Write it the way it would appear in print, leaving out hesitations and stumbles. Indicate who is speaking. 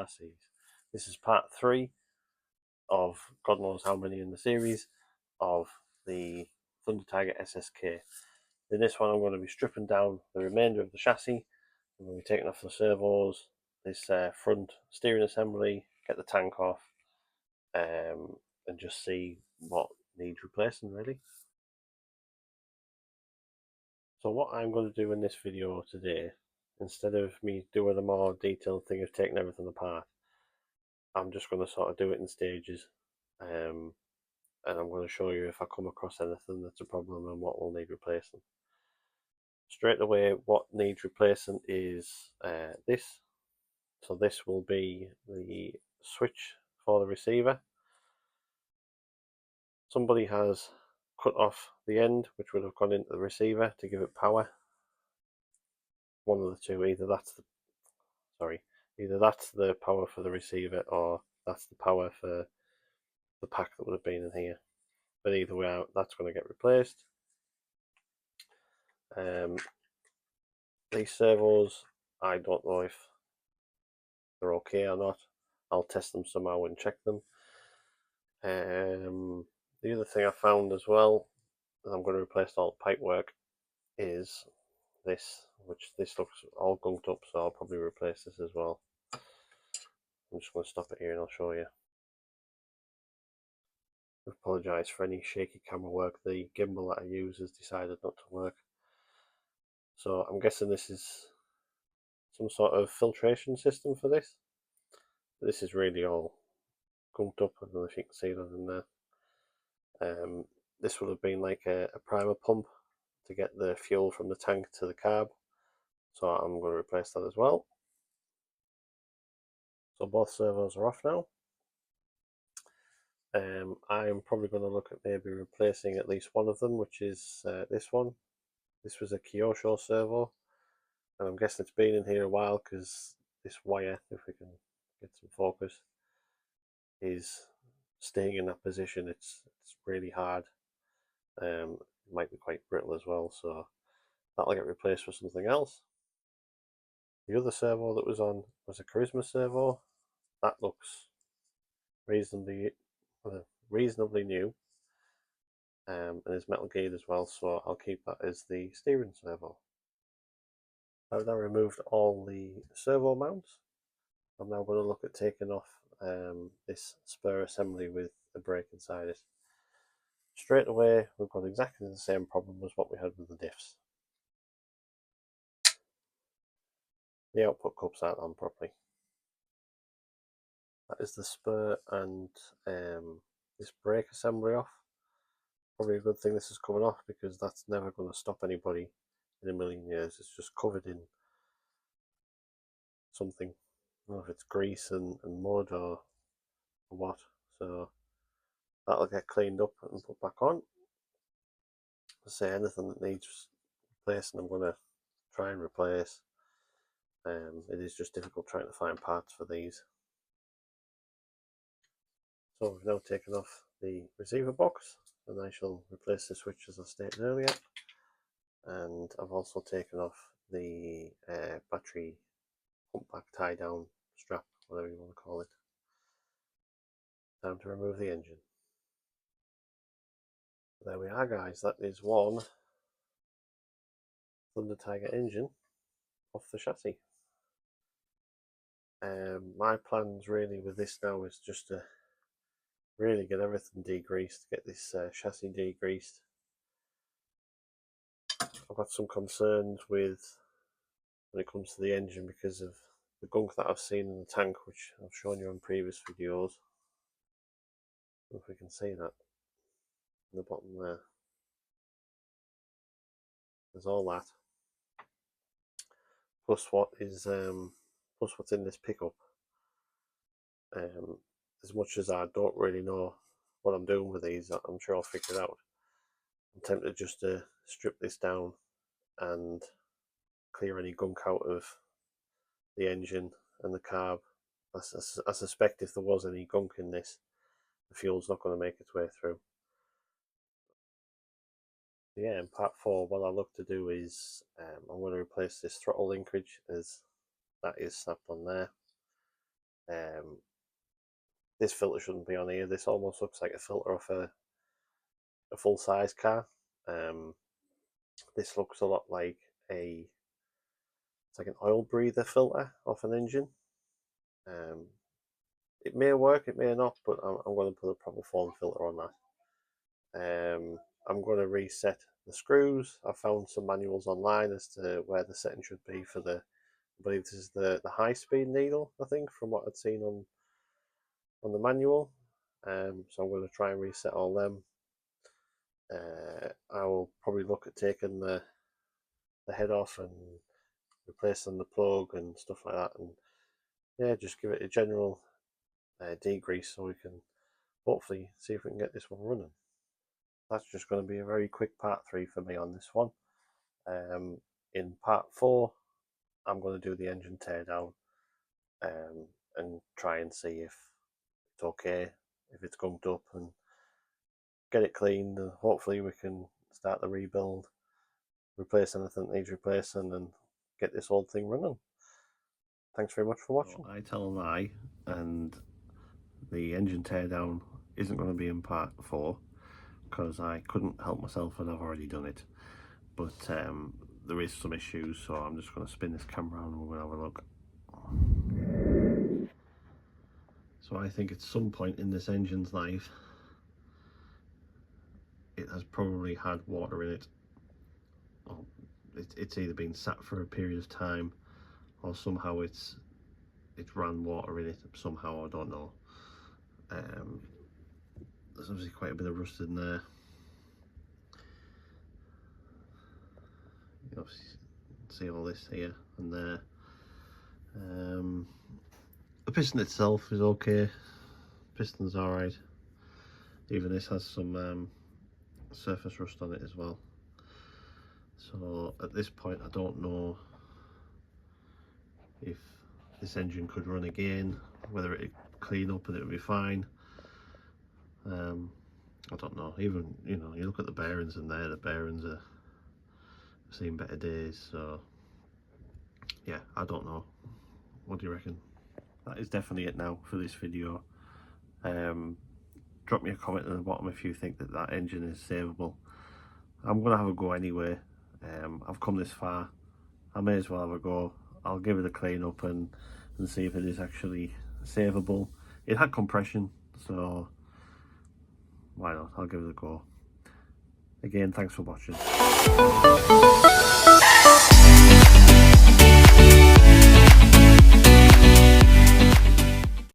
Speaker 1: chassis. This is part 3 of God knows how many in the series of the Thunder Tiger SSK. In this one I'm going to be stripping down the remainder of the chassis. I'm going to be taking off the servos, this front steering assembly, get the tank off, and just see what needs replacing really. So what I'm going to do in this video today, instead of me doing a more detailed thing of taking everything apart, I'm just going to sort of do it in stages, and I'm going to show you if I come across anything that's a problem and what will need replacing. Straight away, what needs replacing is this. So this will be the switch for the receiver. Somebody has cut off the end which would have gone into the receiver to give it power. One of the two, either that's the power for the receiver or that's the power for the pack that would have been in here. But either way out, that's going to get replaced. These servos, I don't know if they're okay or not. I'll test them somehow and check them. The other thing I found as well, that I'm going to replace all the pipe work, is this, which this looks all gunked up, so I'll probably replace this as well. I'm just going to stop it here and I'll show you. I apologise for any shaky camera work. The gimbal that I use has decided not to work. So I'm guessing this is some sort of filtration system for this. This is really all gunked up. I don't know if you can see that in there. This would have been like a primer pump to get the fuel from the tank to the carb. So I'm going to replace that as well. So both servos are off now. I'm probably going to look at maybe replacing at least one of them, which is this one. This was a Kyosho servo, and I'm guessing it's been in here a while because this wire, if we can get some focus, is staying in that position. It's really hard. It might be quite brittle as well, so that'll get replaced with something else. The other servo that was on was a Charisma servo. That looks reasonably new, and is metal geared as well, so I'll keep that as the steering servo. I've now removed all the servo mounts. I'm now going to look at taking off this spur assembly with a brake inside it. Straight away, we've got exactly the same problem as what we had with the diffs. The output cups aren't on properly. That is the spur and this brake assembly off. Probably a good thing this is coming off, because that's never going to stop anybody in a million years. It's just covered in something. I don't know if it's grease and mud or what. So that'll get cleaned up and put back on. Say anything that needs replacing, I'm going to try and replace. It is just difficult trying to find parts for these. So we've now taken off the receiver box, and I shall replace the switch as I stated earlier. And I've also taken off the battery pump back tie down strap, whatever you want to call it. Time to remove the engine. There we are, guys. That is one Thunder Tiger engine off the chassis. My plans really with this now is just to really get everything degreased, get this chassis degreased. I've got some concerns with when it comes to the engine because of the gunk that I've seen in the tank, which I've shown you on previous videos. I don't know if we can see that in the bottom there. There's all that, plus what's in this pickup. As much as I don't really know what I'm doing with these, I'm sure I'll figure it out. I'm tempted just to strip this down and clear any gunk out of the engine and the carb. I suspect if there was any gunk in this, the fuel's not going to make its way through. Yeah, in part 4, what I look to do is I'm going to replace this throttle linkage, as that is snapped on there. This filter shouldn't be on here. This almost looks like a filter of a full-size car. This looks a lot like it's like an oil breather filter off an engine. It may work, it may not, but I'm going to put a proper foam filter on that. I'm going to reset the screws. I found some manuals online as to where the setting should be for I believe this is the high-speed needle, I think, from what I'd seen on the manual. So I'm going to try and reset all them. I will probably look at taking the head off and replacing the plug and stuff like that, and yeah, just give it a general degrease so we can hopefully see if we can get this one running. That's just going to be a very quick part 3 for me on this one. In part 4, I'm going to do the engine teardown and try and see if it's okay, if it's gunked up, and get it cleaned, and hopefully we can start the rebuild, replace anything that needs replacing, and get this whole thing running. Thanks very much for watching. I tell a lie, and the engine teardown isn't going to be in part 4 because I couldn't help myself and I've already done it. But there is some issues, so I'm just going to spin this camera around and we're going to have a look. So I think at some point in this engine's life, it has probably had water in it. Well, it's either been sat for a period of time, or somehow it's ran water in it somehow, I don't know. There's obviously quite a bit of rust in there. You obviously see all this here and there. The piston itself is okay. Piston's alright. Even this has some surface rust on it as well. So at this point I don't know if this engine could run again, whether it'd clean up and it would be fine. I don't know. Even, you know, you look at the bearings in there, the bearings are seen better days, so yeah, I don't know. What do you reckon? That is definitely it now for this video. Drop me a comment at the bottom if you think that engine is savable. I'm gonna have a go anyway. I've come this far, I may as well have a go. I'll give it a clean up and see if it is actually savable. It had compression, so why not? I'll give it a go. Again, thanks for watching.